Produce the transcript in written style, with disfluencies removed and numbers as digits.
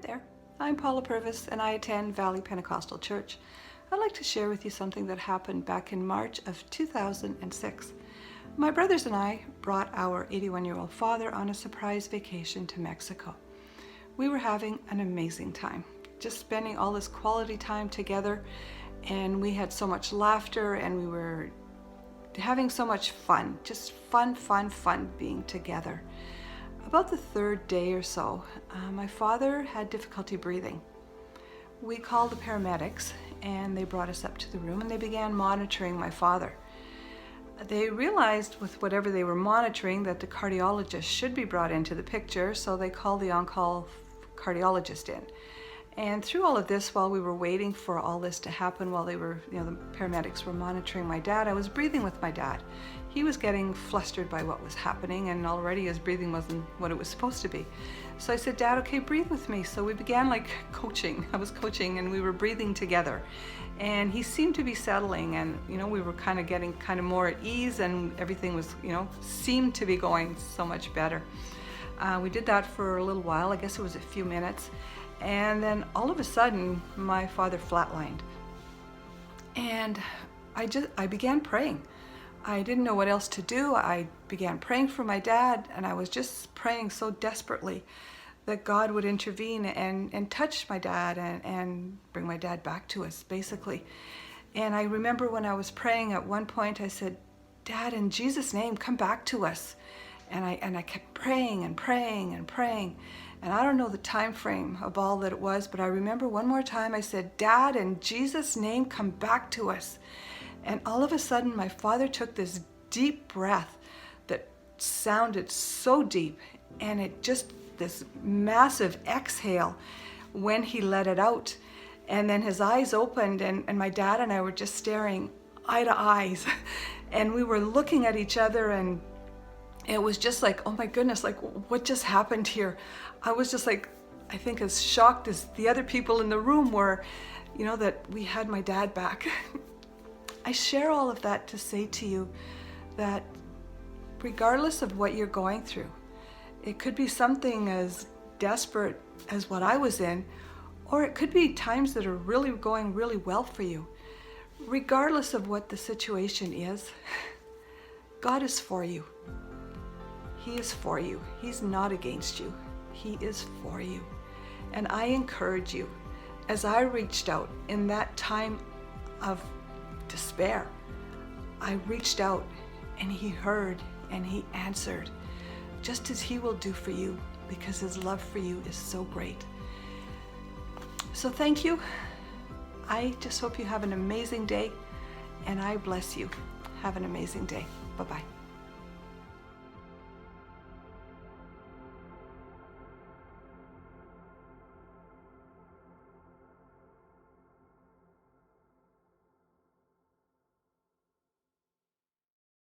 there, I'm Paula Purvis and I attend Valley Pentecostal Church. I'd like to share with you something that happened back in March of 2006. My brothers and I brought our 81-year-old father on a surprise vacation to Mexico. We were having an amazing time, just spending all this quality time together, and we had so much laughter and we were having so much fun, just fun being together. About the third day or so, my father had difficulty breathing. We called the paramedics and they brought us up to the room and they began monitoring my father. They realized with whatever they were monitoring that the cardiologist should be brought into the picture, so they called the on-call cardiologist in. And through all of this, while we were waiting for all this to happen, while they were, the paramedics were monitoring my dad, I was breathing with my dad. He was getting flustered by what was happening, and already his breathing wasn't what it was supposed to be. So I said, Dad, okay, breathe with me. So we began coaching. I was coaching and we were breathing together. And he seemed to be settling, and we were getting more at ease, and everything was, seemed to be going so much better. We did that for a little while. I guess it was a few minutes. And then all of a sudden, my father flatlined. And I began praying. I didn't know what else to do. I began praying for my dad, and I was just praying so desperately that God would intervene and touch my dad and bring my dad back to us, basically. And I remember when I was praying at one point, I said, Dad, in Jesus' name, come back to us. And I kept praying and praying and praying. And I don't know the time frame of all that it was, but I remember one more time I said, Dad, in Jesus' name, come back to us. And all of a sudden, my father took this deep breath that sounded so deep, and it just, this massive exhale when he let it out. And then his eyes opened, and my dad and I were just staring eye to eyes. And we were looking at each other, and it was just like, oh my goodness, what just happened here? I was just I think as shocked as the other people in the room were, that we had my dad back. I share all of that to say to you that regardless of what you're going through, it could be something as desperate as what I was in, or it could be times that are really going really well for you. Regardless of what the situation is, God is for you. He is for you. He's not against you. He is for you. And I encourage you, as I reached out in that time of despair, I reached out and He heard and He answered, just as He will do for you, because His love for you is so great. So thank you. I just hope you have an amazing day, and I bless you. Have an amazing day. Bye-bye.